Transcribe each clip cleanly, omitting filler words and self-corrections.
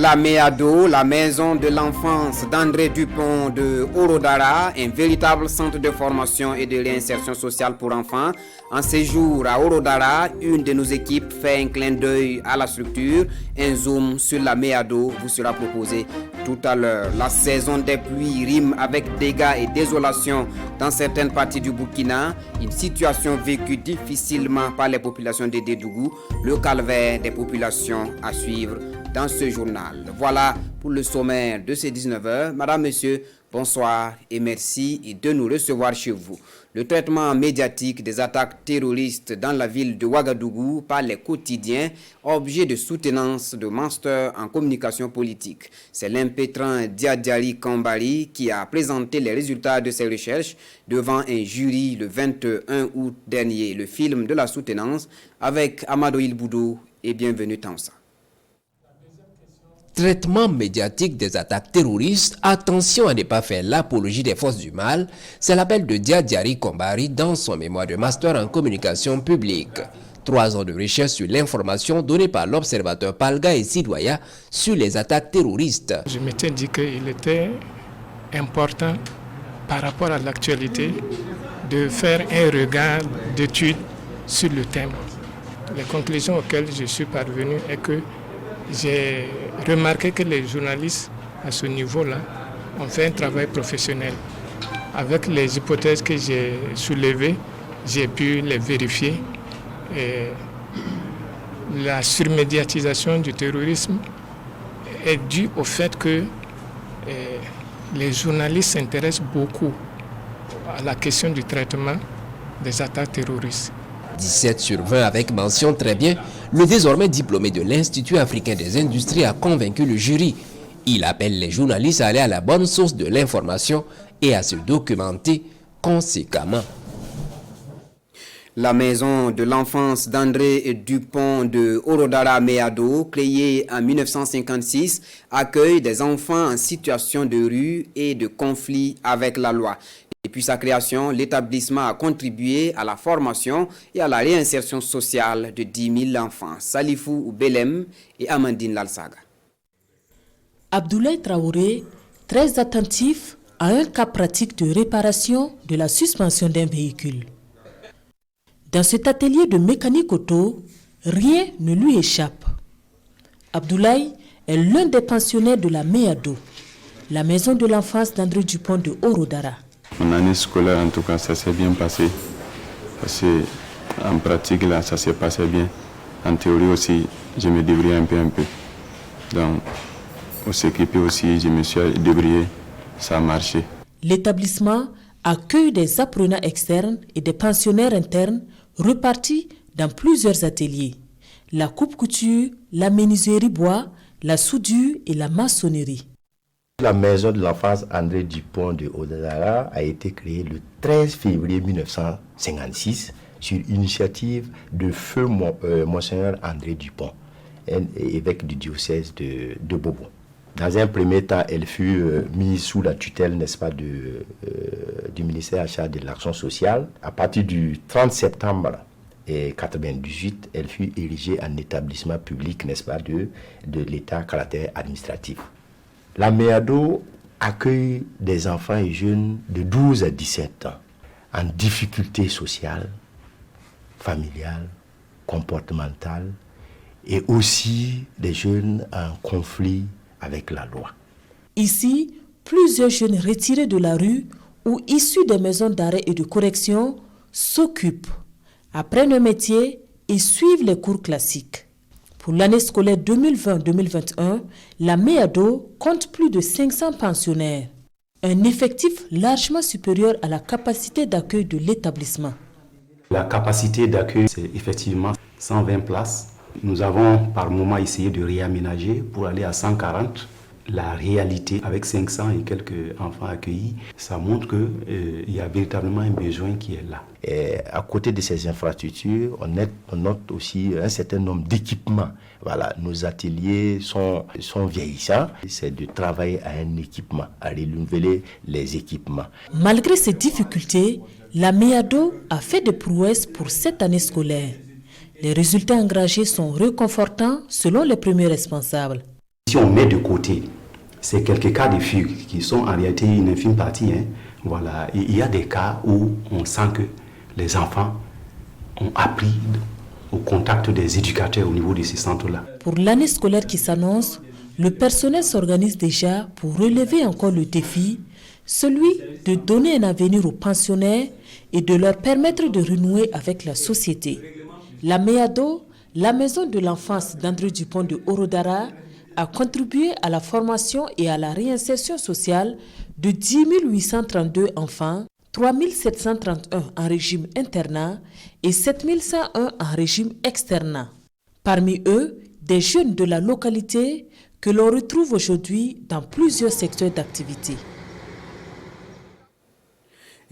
La MEADO, la maison de l'enfance d'André Dupont de Orodara, un véritable centre de formation et de réinsertion sociale pour enfants. En séjour à Orodara, une de nos équipes fait un clin d'œil à la structure. Un zoom sur la MEADO vous sera proposé tout à l'heure. La saison des pluies rime avec dégâts et désolation dans certaines parties du Burkina. Une situation vécue difficilement par les populations de Dédougou. Le calvaire des populations à suivre dans ce journal. Voilà pour le sommaire de ces 19h. Madame, Monsieur, bonsoir et merci de nous recevoir chez vous. Le traitement médiatique des attaques terroristes dans la ville de Ouagadougou par les quotidiens, objet de soutenance de master en communication politique. C'est l'impétrant Diadjari Kambari qui a présenté les résultats de ses recherches devant un jury le 21 août dernier. Le film de la soutenance avec Amadou Ilboudou et Bienvenue Tansa. Traitement médiatique des attaques terroristes, attention à ne pas faire l'apologie des forces du mal, c'est l'appel de Diadjari Kambari dans son mémoire de master en communication publique. 3 ans de recherche sur l'information donnée par l'observateur Palga et Sidoya sur les attaques terroristes. Je m'étais dit qu'il était important par rapport à l'actualité de faire un regard d'étude sur le thème. Les conclusions auxquelles je suis parvenu est que j'ai remarqué que les journalistes à ce niveau-là ont fait un travail professionnel. Avec les hypothèses que j'ai soulevées, j'ai pu les vérifier. Et la surmédiatisation du terrorisme est due au fait que les journalistes s'intéressent beaucoup à la question du traitement des attaques terroristes. 17 sur 20 avec mention très bien, le désormais diplômé de l'Institut africain des industries a convaincu le jury. Il appelle les journalistes à aller à la bonne source de l'information et à se documenter conséquemment. La maison de l'enfance d'André Dupont de Orodara MEADO, créée en 1956, accueille des enfants en situation de rue et de conflit avec la loi. Depuis sa création, l'établissement a contribué à la formation et à la réinsertion sociale de 10 000 enfants. Salifou Belem et Amandine Lalsaga. Abdoulaye Traoré, très attentif à un cas pratique de réparation de la suspension d'un véhicule. Dans cet atelier de mécanique auto, rien ne lui échappe. Abdoulaye est l'un des pensionnaires de la MEADO, la maison de l'enfance d'André Dupont de Orodara. Mon année scolaire, en tout cas, ça s'est bien passé. Parce que, en pratique, là, ça s'est passé bien. En théorie aussi, je me débrouillais un peu. Donc, au CQP aussi, je me suis débrouillé. Ça a marché. L'établissement accueille des apprenants externes et des pensionnaires internes repartis dans plusieurs ateliers. La coupe-couture, la menuiserie bois, la soudure et la maçonnerie. La maison de l'enfance André Dupont de Orodara a été créée le 13 février 1956 sur initiative de feu Monseigneur André Dupont, évêque du diocèse de Bobo. Dans un premier temps, elle fut mise sous la tutelle, n'est-ce pas, du ministère de l'Action sociale. À partir du 30 septembre 1998, elle fut érigée en établissement public, n'est-ce pas, de l'État à caractère administratif. La MEADO accueille des enfants et jeunes de 12 à 17 ans en difficulté sociale, familiale, comportementale et aussi des jeunes en conflit avec la loi. Ici, plusieurs jeunes retirés de la rue ou issus des maisons d'arrêt et de correction s'occupent, apprennent un métier et suivent les cours classiques. Pour l'année scolaire 2020-2021, la MEADO compte plus de 500 pensionnaires, un effectif largement supérieur à la capacité d'accueil de l'établissement. La capacité d'accueil, c'est effectivement 120 places. Nous avons par moment essayé de réaménager pour aller à 140. La réalité, avec 500 et quelques enfants accueillis, ça montre qu'il y a véritablement un besoin qui est là. Et à côté de ces infrastructures, on note aussi un certain nombre d'équipements. Voilà, nos ateliers sont vieillissants. C'est de travailler à un équipement, à renouveler les équipements. Malgré ces difficultés, la MEADO a fait des prouesses pour cette année scolaire. Les résultats engagés sont réconfortants selon les premiers responsables. Si on met de côté ces quelques cas de fugue qui sont en réalité une infime partie, voilà, il y a des cas où on sent que les enfants ont appris au contact des éducateurs au niveau de ces centres-là. Pour l'année scolaire qui s'annonce, le personnel s'organise déjà pour relever encore le défi, celui de donner un avenir aux pensionnaires et de leur permettre de renouer avec la société. La MEADO, la maison de l'enfance d'André Dupont de Orodara, a contribué à la formation et à la réinsertion sociale de 10 832 enfants, 3 731 en régime internat et 7 101 en régime externat. Parmi eux, des jeunes de la localité que l'on retrouve aujourd'hui dans plusieurs secteurs d'activité.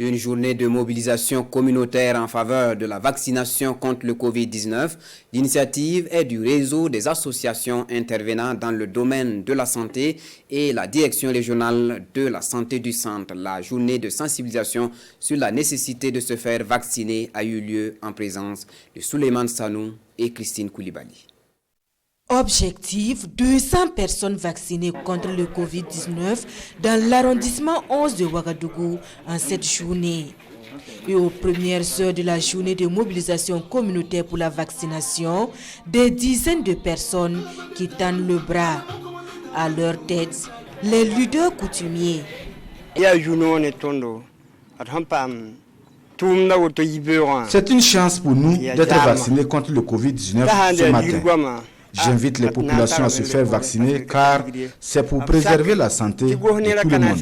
Une journée de mobilisation communautaire en faveur de la vaccination contre le Covid-19. L'initiative est du réseau des associations intervenant dans le domaine de la santé et la direction régionale de la santé du centre. La journée de sensibilisation sur la nécessité de se faire vacciner a eu lieu en présence de Souleymane Sanou et Christine Koulibaly. Objectif, 200 personnes vaccinées contre le Covid-19 dans l'arrondissement 11 de Ouagadougou en cette journée. Et aux premières heures de la journée de mobilisation communautaire pour la vaccination, des dizaines de personnes qui tendent le bras. À leur tête, les leaders coutumiers. C'est une chance pour nous d'être vaccinés contre le Covid-19 ce matin. J'invite les populations à se faire vacciner car c'est pour préserver la santé de tout le monde.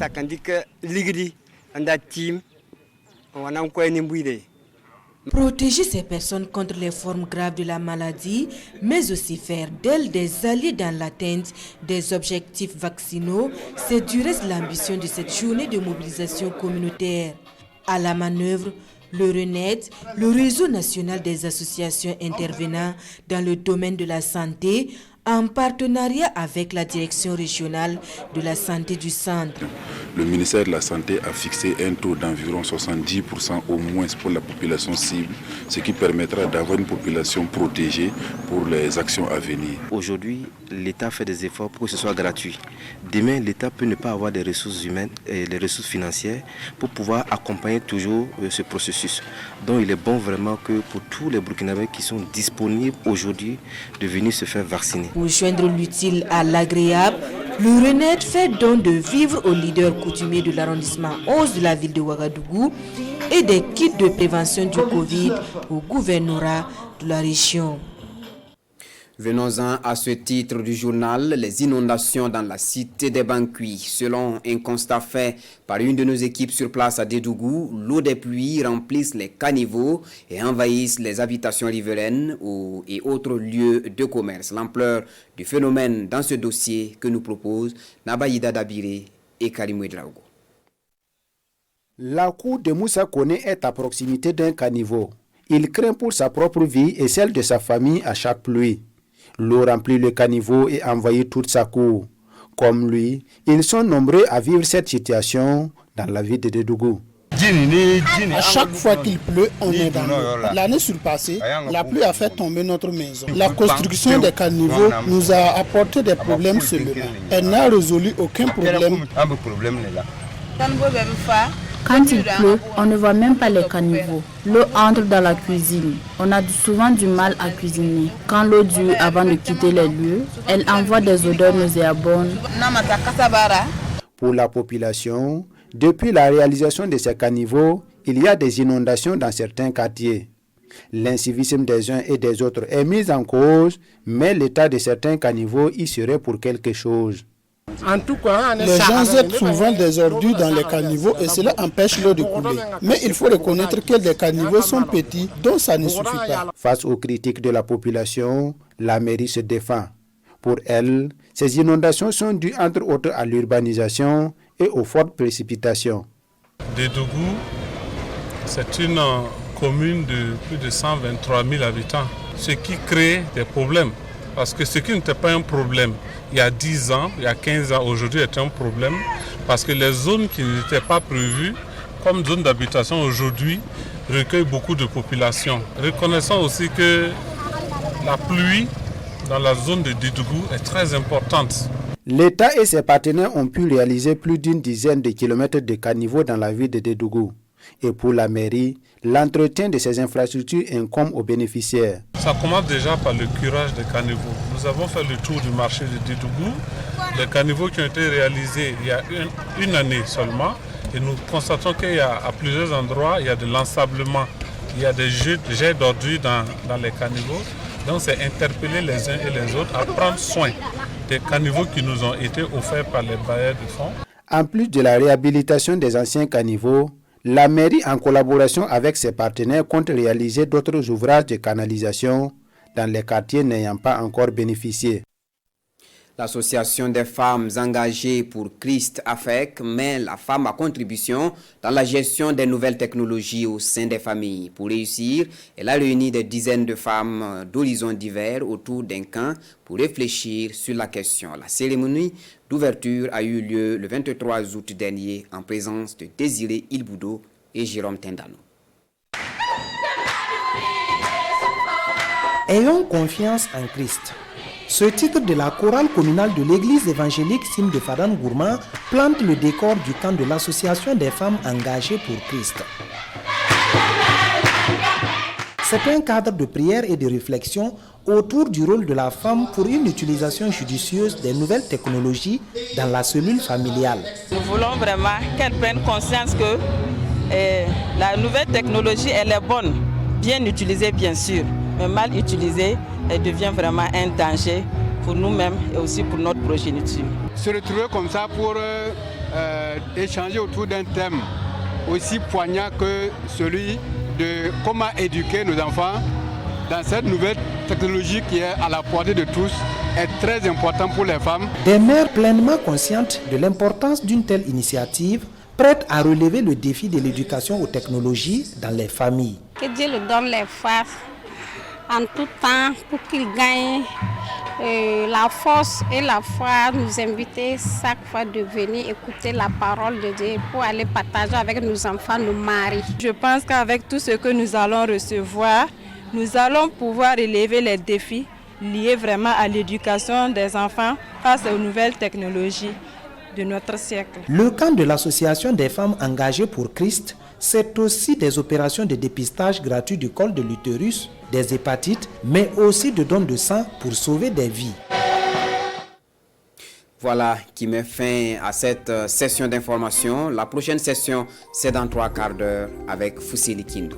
Protéger ces personnes contre les formes graves de la maladie, mais aussi faire d'elles des alliés dans l'atteinte des objectifs vaccinaux, c'est du reste l'ambition de cette journée de mobilisation communautaire. À la manœuvre, le RENED, le réseau national des associations intervenant dans le domaine de la santé, en partenariat avec la direction régionale de la santé du centre. Le ministère de la Santé a fixé un taux d'environ 70% au moins pour la population cible, ce qui permettra d'avoir une population protégée pour les actions à venir. Aujourd'hui, l'État fait des efforts pour que ce soit gratuit. Demain, l'État peut ne pas avoir des ressources humaines et les ressources financières pour pouvoir accompagner toujours ce processus. Donc il est bon vraiment que pour tous les Burkinabés qui sont disponibles aujourd'hui de venir se faire vacciner. Pour joindre l'utile à l'agréable, le RENED fait don de vivres aux leaders coutumiers de l'arrondissement 11 de la ville de Ouagadougou et des kits de prévention du Covid au gouvernorat de la région. Venons-en à ce titre du journal, les inondations dans la cité des Bankuis. Selon un constat fait par une de nos équipes sur place à Dédougou, l'eau des pluies remplissent les caniveaux et envahissent les habitations riveraines et autres lieux de commerce. L'ampleur du phénomène dans ce dossier que nous proposent Nabaïda Dabiré et Karim Ouedraogo. La cour de Moussa Kone est à proximité d'un caniveau. Il craint pour sa propre vie et celle de sa famille à chaque pluie. L'eau remplit le caniveau et envahit toute sa cour. Comme lui, ils sont nombreux à vivre cette situation dans la ville de Dédougou. À chaque fois qu'il pleut, on est dans l'eau. L'année surpassée, la pluie a fait tomber notre maison. La construction des caniveaux nous a apporté des problèmes seulement. Elle n'a résolu aucun problème. Quand il pleut, on ne voit même pas les caniveaux. L'eau entre dans la cuisine. On a souvent du mal à cuisiner. Quand l'eau dure avant de quitter les lieux, elle envoie des odeurs nauséabondes. Pour la population, depuis la réalisation de ces caniveaux, il y a des inondations dans certains quartiers. L'incivisme des uns et des autres est mis en cause, mais l'état de certains caniveaux y serait pour quelque chose. Les gens jettent souvent des ordures dans les caniveaux et cela empêche l'eau de couler. Mais il faut reconnaître que les caniveaux sont petits, donc ça ne suffit pas. Face aux critiques de la population, la mairie se défend. Pour elle, ces inondations sont dues entre autres à l'urbanisation et aux fortes précipitations. Dédougou, c'est une commune de plus de 123 000 habitants, ce qui crée des problèmes. Parce que ce qui n'était pas un problème il y a 10 ans, il y a 15 ans, aujourd'hui est un problème. Parce que les zones qui n'étaient pas prévues comme zones d'habitation aujourd'hui recueillent beaucoup de population. Reconnaissons aussi que la pluie dans la zone de Dédougou est très importante. L'État et ses partenaires ont pu réaliser plus d'une dizaine de kilomètres de caniveaux dans la ville de Dédougou. Et pour la mairie, l'entretien de ces infrastructures incombe aux bénéficiaires. Ça commence déjà par le curage des caniveaux. Nous avons fait le tour du marché de Dédougou. Les caniveaux qui ont été réalisés il y a une année seulement. Et nous constatons qu'il y a à plusieurs endroits, il y a de l'ensablement, il y a des jets d'ordures dans les caniveaux. Donc c'est interpeller les uns et les autres à prendre soin des caniveaux qui nous ont été offerts par les bailleurs de fonds. En plus de la réhabilitation des anciens caniveaux, la mairie, en collaboration avec ses partenaires, compte réaliser d'autres ouvrages de canalisation dans les quartiers n'ayant pas encore bénéficié. L'association des femmes engagées pour Christ AFEC met la femme à contribution dans la gestion des nouvelles technologies au sein des familles. Pour réussir, elle a réuni des dizaines de femmes d'horizons divers autour d'un camp pour réfléchir sur la question. La cérémonie d'ouverture a eu lieu le 23 août dernier en présence de Désiré Ilboudo et Jérôme Tendano. Ayons confiance en Christ. Ce titre de la chorale communale de l'église évangélique Sim de Fadan Gourma plante le décor du camp de l'association des femmes engagées pour Christ. C'est un cadre de prière et de réflexion autour du rôle de la femme pour une utilisation judicieuse des nouvelles technologies dans la cellule familiale. Nous voulons vraiment qu'elle prenne conscience que la nouvelle technologie, elle est bonne, bien utilisée bien sûr, mais mal utilisée, elle devient vraiment un danger pour nous-mêmes et aussi pour notre progéniture. Se retrouver comme ça pour échanger autour d'un thème aussi poignant que celui de comment éduquer nos enfants dans cette nouvelle technologie qui est à la portée de tous est très important pour les femmes. Des mères pleinement conscientes de l'importance d'une telle initiative, prêtes à relever le défi de l'éducation aux technologies dans les familles. Que Dieu le donne les forces en tout temps pour qu'ils gagnent la force et la foi, nous inviter chaque fois de venir écouter la parole de Dieu pour aller partager avec nos enfants, nos maris. Je pense qu'avec tout ce que nous allons recevoir, nous allons pouvoir relever les défis liés vraiment à l'éducation des enfants face aux nouvelles technologies de notre siècle. Le camp de l'association des femmes engagées pour Christ, c'est aussi des opérations de dépistage gratuit du col de l'utérus, des hépatites, mais aussi de dons de sang pour sauver des vies. Voilà qui met fin à cette session d'information. La prochaine session, c'est dans 3 quarts d'heure avec Foussili Kindou.